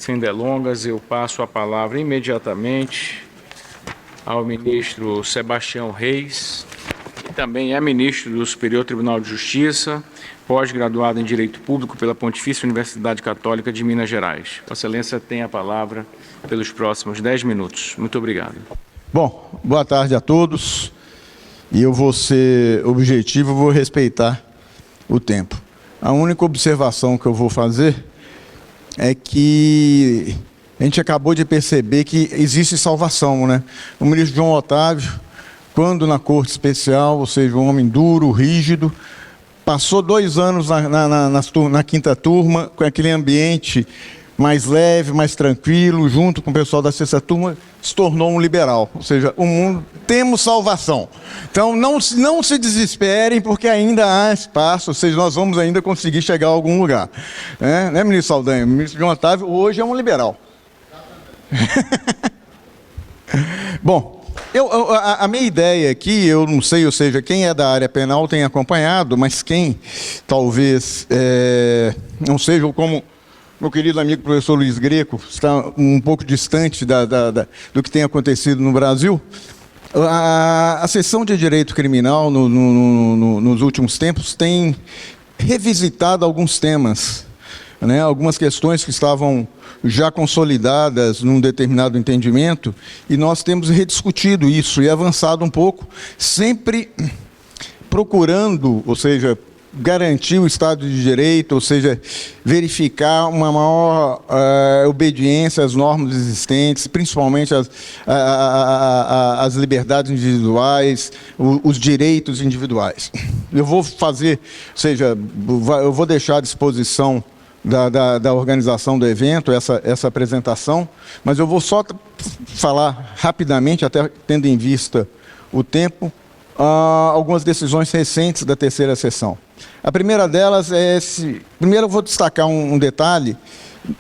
Sem delongas, eu passo a palavra imediatamente ao ministro Sebastião Reis, que também é ministro do Superior Tribunal de Justiça, pós-graduado em Direito Público pela Pontifícia Universidade Católica de Minas Gerais. Vossa Excelência tem a palavra pelos próximos 10 minutos. Muito obrigado. Bom, boa tarde a todos. E eu vou ser objetivo, vou respeitar o tempo. A única observação que eu vou fazer é que a gente acabou de perceber que existe salvação, né? O ministro João Otávio, quando na Corte Especial, ou seja, um homem duro, rígido, passou 2 anos na quinta turma, com aquele ambiente mais leve, mais tranquilo, junto com o pessoal da sexta turma, se tornou um liberal. Ou seja, o mundo, temos salvação. Então, não se desesperem, porque ainda há espaço, ou seja, nós vamos ainda conseguir chegar a algum lugar. Né, ministro Saldanha? O ministro João Otávio hoje é um liberal. Bom, a minha ideia aqui, eu não sei, ou seja, quem é da área penal tem acompanhado, mas quem talvez não seja como meu querido amigo professor Luiz Greco, está um pouco distante do que tem acontecido no Brasil. A seção de direito criminal, nos últimos tempos, tem revisitado alguns temas, né? Algumas questões que estavam já consolidadas num determinado entendimento, e nós temos rediscutido isso e avançado um pouco, sempre procurando, ou seja, garantir o Estado de Direito, ou seja, verificar uma maior obediência às normas existentes, principalmente às liberdades individuais, os direitos individuais. Eu vou fazer, ou seja, eu vou deixar à disposição da organização do evento essa apresentação, mas eu vou só falar rapidamente, até tendo em vista o tempo, algumas decisões recentes da terceira sessão. A primeira delas é primeiro eu vou destacar um detalhe.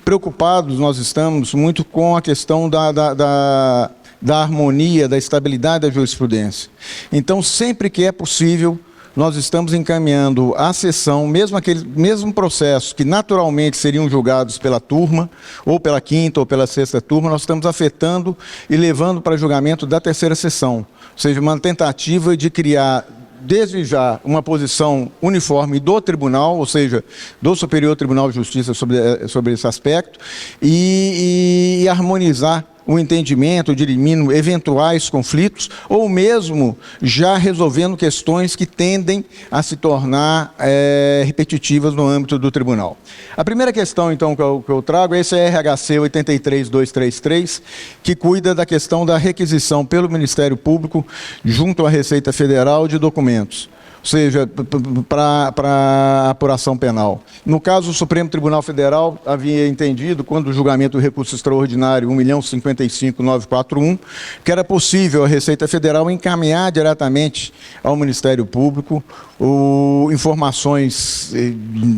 Preocupados nós estamos muito com a questão da harmonia, da estabilidade da jurisprudência. Então, sempre que é possível, nós estamos encaminhando à sessão, mesmo processo que naturalmente seriam julgados pela turma, ou pela quinta ou pela sexta turma, nós estamos afetando e levando para julgamento da terceira sessão. Ou seja, uma tentativa de criar, desde já, uma posição uniforme do tribunal, ou seja, do Superior Tribunal de Justiça sobre esse aspecto, e harmonizar o entendimento, dirimindo eventuais conflitos, ou mesmo já resolvendo questões que tendem a se tornar repetitivas no âmbito do tribunal. A primeira questão, então, que eu trago é esse RHC 83233, que cuida da questão da requisição pelo Ministério Público, junto à Receita Federal, de documentos, ou seja, para apuração penal. No caso, o Supremo Tribunal Federal havia entendido, quando o julgamento do recurso extraordinário 1.055.941, que era possível a Receita Federal encaminhar diretamente ao Ministério Público informações de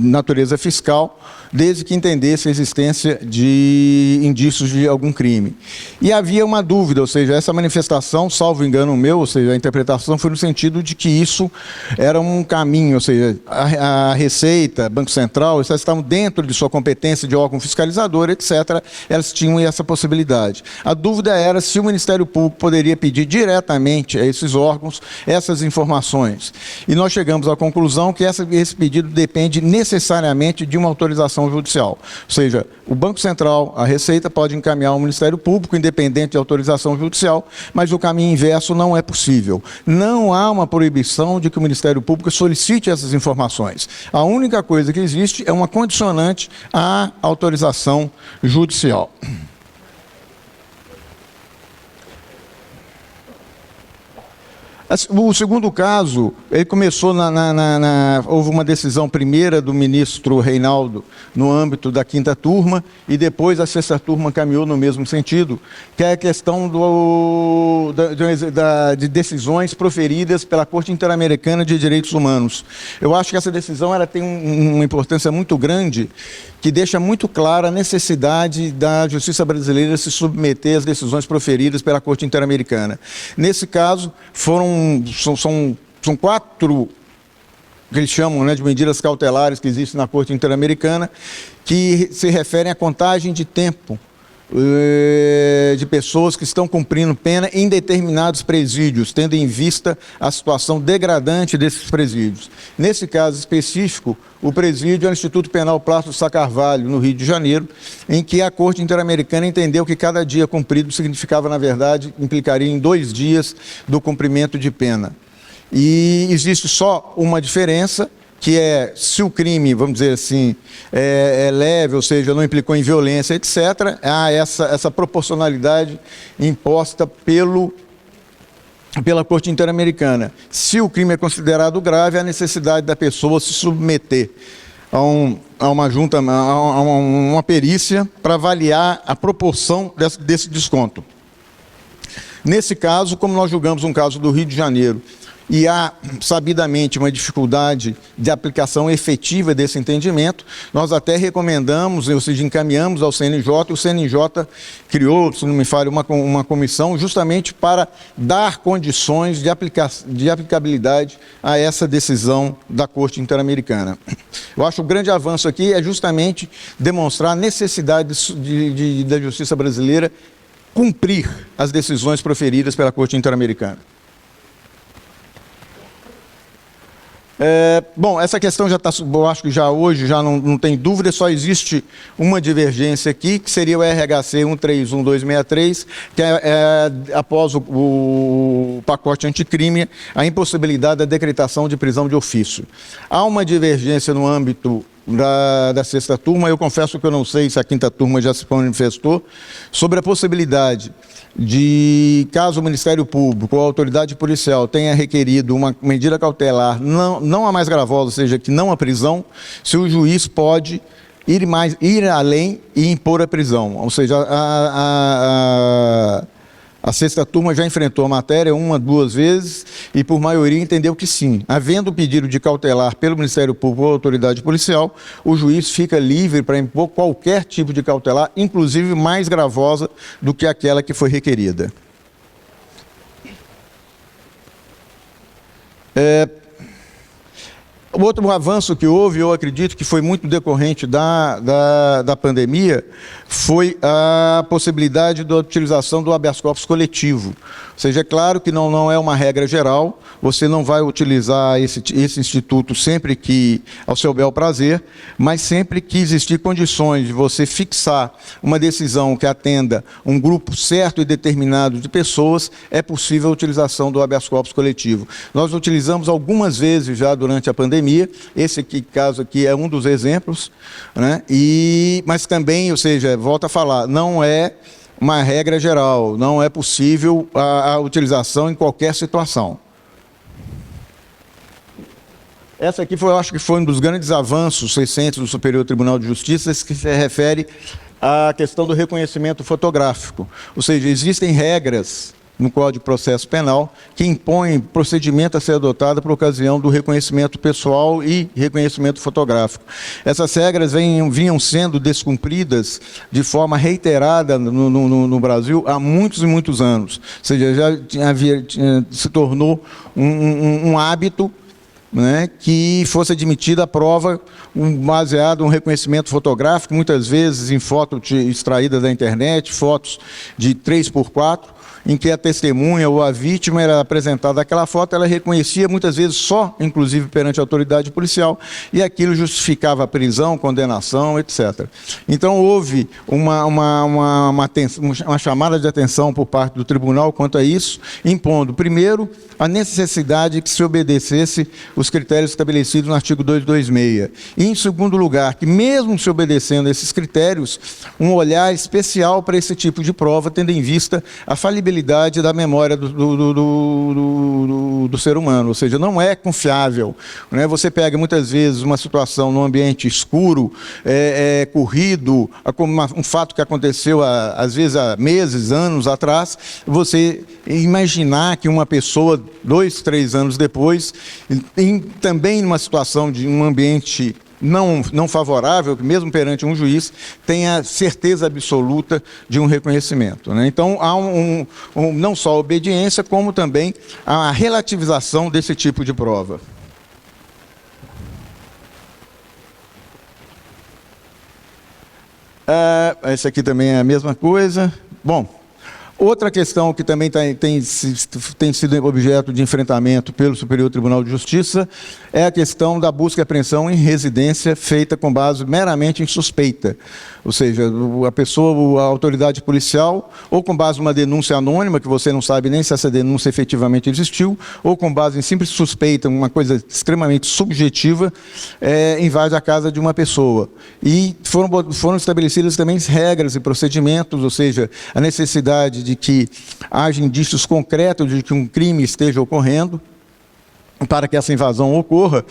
natureza fiscal, desde que entendesse a existência de indícios de algum crime. E havia uma dúvida, ou seja, essa manifestação, salvo engano meu, ou seja, a interpretação foi no sentido de que isso era um caminho, ou seja, a Receita, Banco Central, elas estavam dentro de sua competência de órgão fiscalizador, etc., elas tinham essa possibilidade. A dúvida era se o Ministério Público poderia pedir diretamente a esses órgãos essas informações. E nós chegamos à conclusão que esse pedido depende necessariamente de uma autorização judicial. Ou seja, o Banco Central, a Receita, pode encaminhar ao Ministério Público, independente de autorização judicial, mas o caminho inverso não é possível. Não há uma proibição de que o Ministério Público solicite essas informações. A única coisa que existe é uma condicionante à autorização judicial. O segundo caso, ele começou houve uma decisão primeira do ministro Reinaldo no âmbito da quinta turma, e depois a sexta turma caminhou no mesmo sentido, que é a questão de decisões proferidas pela Corte Interamericana de Direitos Humanos. Eu acho que essa decisão ela tem uma importância muito grande, que deixa muito clara a necessidade da justiça brasileira se submeter às decisões proferidas pela Corte Interamericana. Nesse caso, são 4 que eles chamam, né, de medidas cautelares que existem na Corte Interamericana, que se referem à contagem de tempo de pessoas que estão cumprindo pena em determinados presídios, tendo em vista a situação degradante desses presídios. Nesse caso específico, o presídio é o Instituto Penal Plácido Sá Carvalho, no Rio de Janeiro, em que a Corte Interamericana entendeu que cada dia cumprido significava, na verdade, implicaria em 2 dias do cumprimento de pena. E existe só uma diferença, que é, se o crime, vamos dizer assim, é leve, ou seja, não implicou em violência, etc., há essa proporcionalidade imposta pela Corte Interamericana. Se o crime é considerado grave, há necessidade da pessoa se submeter a uma perícia para avaliar a proporção desse desconto. Nesse caso, como nós julgamos um caso do Rio de Janeiro, e há, sabidamente, uma dificuldade de aplicação efetiva desse entendimento, nós até recomendamos, ou seja, encaminhamos ao CNJ, e o CNJ criou, se não me falha, uma comissão justamente para dar condições de aplicabilidade a essa decisão da Corte Interamericana. Eu acho que o grande avanço aqui é justamente demonstrar a necessidade da justiça brasileira cumprir as decisões proferidas pela Corte Interamericana. Bom, essa questão já está, eu acho que já hoje já não tem dúvida, só existe uma divergência aqui, que seria o RHC 131263, que após o pacote anticrime, a impossibilidade da decretação de prisão de ofício. Há uma divergência no âmbito da sexta turma, eu confesso que eu não sei se a quinta turma já se manifestou, sobre a possibilidade de, caso o Ministério Público ou a autoridade policial tenha requerido uma medida cautelar, não a mais gravosa, ou seja, que não a prisão, se o juiz pode ir além e impor a prisão. Ou seja, a sexta turma já enfrentou a matéria 1, 2 vezes e, por maioria, entendeu que sim. Havendo pedido de cautelar pelo Ministério Público ou autoridade policial, o juiz fica livre para impor qualquer tipo de cautelar, inclusive mais gravosa do que aquela que foi requerida. O outro avanço que houve, eu acredito que foi muito decorrente da pandemia, foi a possibilidade da utilização do habeas corpus coletivo. Ou seja, é claro que não é uma regra geral, você não vai utilizar esse instituto sempre que, ao seu bel prazer, mas sempre que existir condições de você fixar uma decisão que atenda um grupo certo e determinado de pessoas, é possível a utilização do habeas corpus coletivo. Nós utilizamos algumas vezes já durante a pandemia, esse caso aqui é um dos exemplos, né? Mas também, ou seja, volto a falar, não é uma regra geral, não é possível a utilização em qualquer situação. Essa aqui eu acho que foi um dos grandes avanços recentes do Superior Tribunal de Justiça, que se refere à questão do reconhecimento fotográfico. Ou seja, existem regras no Código de Processo Penal que impõem procedimento a ser adotado por ocasião do reconhecimento pessoal e reconhecimento fotográfico. Essas regras vinham sendo descumpridas de forma reiterada no Brasil há muitos e muitos anos. Ou seja, se tornou um hábito, né, que fosse admitida a prova baseado em um reconhecimento fotográfico, muitas vezes em foto extraída da internet, fotos de 3x4, em que a testemunha ou a vítima era apresentada aquela foto, ela reconhecia muitas vezes só, inclusive perante a autoridade policial, e aquilo justificava a prisão, condenação, etc. Então houve uma chamada de atenção por parte do tribunal quanto a isso, impondo, primeiro, a necessidade de que se obedecesse os critérios estabelecidos no artigo 226. E, em segundo lugar, que mesmo se obedecendo a esses critérios, um olhar especial para esse tipo de prova, tendo em vista a falibilidade da memória do ser humano, ou seja, não é confiável, né? Você pega muitas vezes uma situação num ambiente escuro, corrido, um fato que aconteceu às vezes há meses, anos atrás, você imaginar que uma pessoa 2, 3 anos depois, também numa situação de um ambiente não favorável, mesmo perante um juiz, tenha certeza absoluta de um reconhecimento, né? Então, há não só a obediência, como também a relativização desse tipo de prova. Esse aqui também é a mesma coisa. Bom, outra questão que também tem sido objeto de enfrentamento pelo Superior Tribunal de Justiça é a questão da busca e apreensão em residência feita com base meramente em suspeita. Ou seja, a autoridade policial, ou com base em uma denúncia anônima, que você não sabe nem se essa denúncia efetivamente existiu, ou com base em simples suspeita, uma coisa extremamente subjetiva, invade a casa de uma pessoa. E foram estabelecidas também regras e procedimentos, ou seja, a necessidade de que haja indícios concretos de que um crime esteja ocorrendo, para que essa invasão ocorra,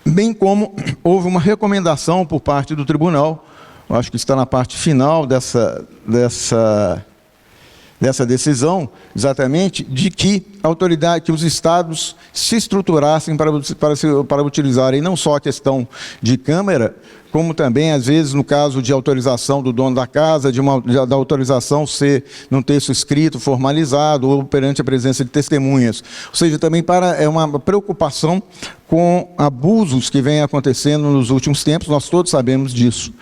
bem como houve uma recomendação por parte do tribunal, eu acho que está na parte final dessa decisão, exatamente, de que que os estados se estruturassem para utilizarem não só a questão de câmera, como também, às vezes, no caso de autorização do dono da casa, da autorização ser num texto escrito, formalizado, ou perante a presença de testemunhas. Ou seja, também é uma preocupação com abusos que vêm acontecendo nos últimos tempos, nós todos sabemos disso.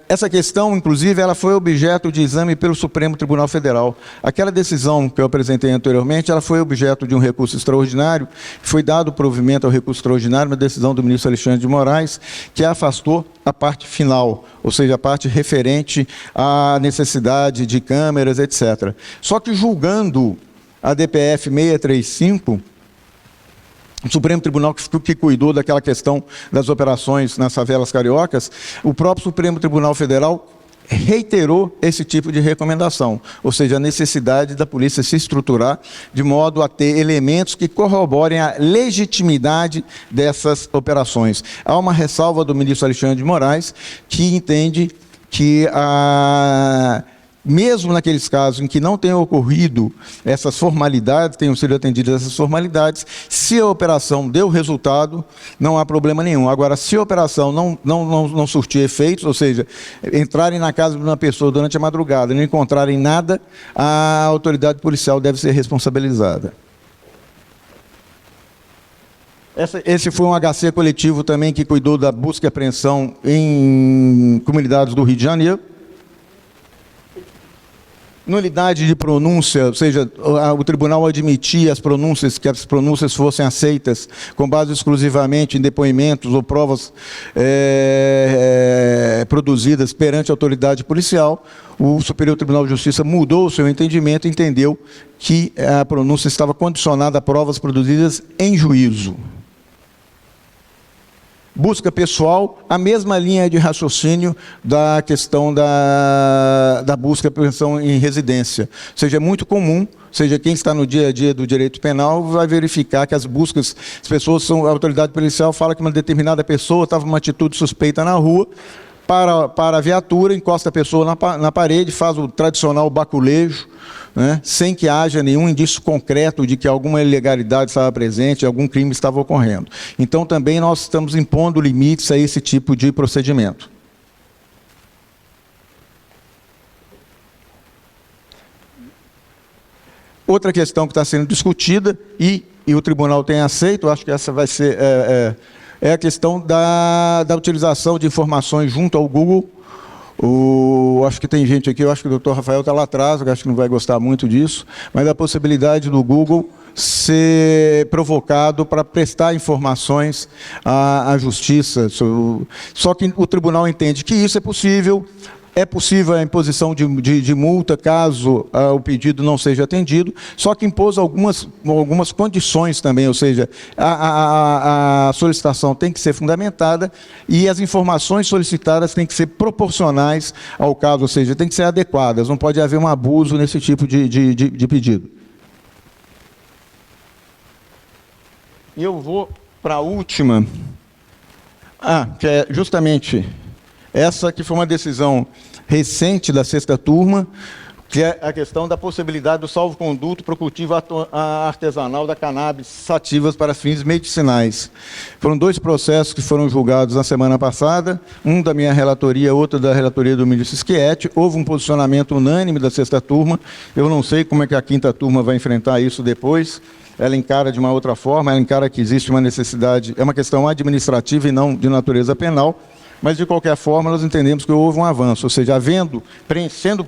Essa questão, inclusive, ela foi objeto de exame pelo Supremo Tribunal Federal. Aquela decisão que eu apresentei anteriormente, ela foi objeto de um recurso extraordinário, foi dado provimento ao recurso extraordinário, uma decisão do ministro Alexandre de Moraes, que afastou a parte final, ou seja, a parte referente à necessidade de câmeras, etc. Só que julgando a DPF 635, o Supremo Tribunal que cuidou daquela questão das operações nas favelas cariocas, o próprio Supremo Tribunal Federal reiterou esse tipo de recomendação, ou seja, a necessidade da polícia se estruturar de modo a ter elementos que corroborem a legitimidade dessas operações. Há uma ressalva do ministro Alexandre de Moraes, que entende que mesmo naqueles casos em que não tenham ocorrido essas formalidades, tenham sido atendidas essas formalidades, se a operação deu resultado, não há problema nenhum. Agora, se a operação não surtir efeitos, ou seja, entrarem na casa de uma pessoa durante a madrugada e não encontrarem nada, a autoridade policial deve ser responsabilizada. Esse foi um HC coletivo também que cuidou da busca e apreensão em comunidades do Rio de Janeiro. Nulidade de pronúncia, ou seja, o tribunal admitia que as pronúncias fossem aceitas com base exclusivamente em depoimentos ou provas produzidas perante a autoridade policial. O Superior Tribunal de Justiça mudou o seu entendimento e entendeu que a pronúncia estava condicionada a provas produzidas em juízo. Busca pessoal, a mesma linha de raciocínio da questão da busca e apreensão em residência. Ou seja, é muito comum, ou seja, quem está no dia a dia do direito penal vai verificar que as buscas, a autoridade policial fala que uma determinada pessoa estava numa atitude suspeita na rua, para a viatura, encosta a pessoa na parede, faz o tradicional baculejo, né, sem que haja nenhum indício concreto de que alguma ilegalidade estava presente, algum crime estava ocorrendo. Então, também nós estamos impondo limites a esse tipo de procedimento. Outra questão que está sendo discutida, e o tribunal tem aceito, acho que essa vai ser... é a questão da utilização de informações junto ao Google. Acho que tem gente aqui, eu acho que o doutor Rafael está lá atrás, eu acho que não vai gostar muito disso, mas a possibilidade do Google ser provocado para prestar informações à justiça. Só que o tribunal entende que isso é possível. É possível a imposição de multa caso o pedido não seja atendido, só que impôs algumas condições também, ou seja, a solicitação tem que ser fundamentada e as informações solicitadas têm que ser proporcionais ao caso, ou seja, tem que ser adequadas, não pode haver um abuso nesse tipo de pedido. E eu vou para a última, que é justamente... essa que foi uma decisão recente da sexta turma, que é a questão da possibilidade do salvo-conduto para o cultivo artesanal da cannabis sativas para fins medicinais. Foram 2 processos que foram julgados na semana passada, um da minha relatoria, outro da relatoria do ministro Schietti. Houve um posicionamento unânime da sexta turma. Eu não sei como é que a quinta turma vai enfrentar isso depois. Ela encara de uma outra forma, ela encara que existe uma necessidade, é uma questão administrativa e não de natureza penal. mas de qualquer forma nós entendemos que houve um avanço, ou seja, sendo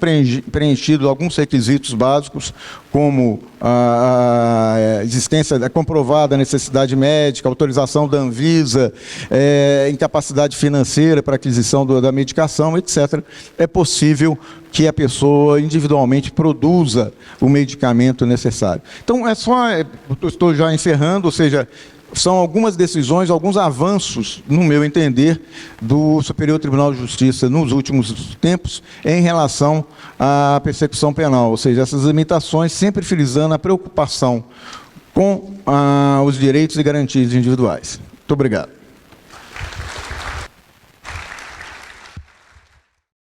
preenchido alguns requisitos básicos, como a existência da comprovada necessidade médica, autorização da Anvisa, incapacidade financeira para aquisição da medicação, etc., é possível que a pessoa individualmente produza o medicamento necessário. Então, estou já encerrando, ou seja, são algumas decisões, alguns avanços, no meu entender, do Superior Tribunal de Justiça nos últimos tempos em relação à persecução penal, ou seja, essas limitações sempre frisando a preocupação com os direitos e garantias individuais. Muito obrigado.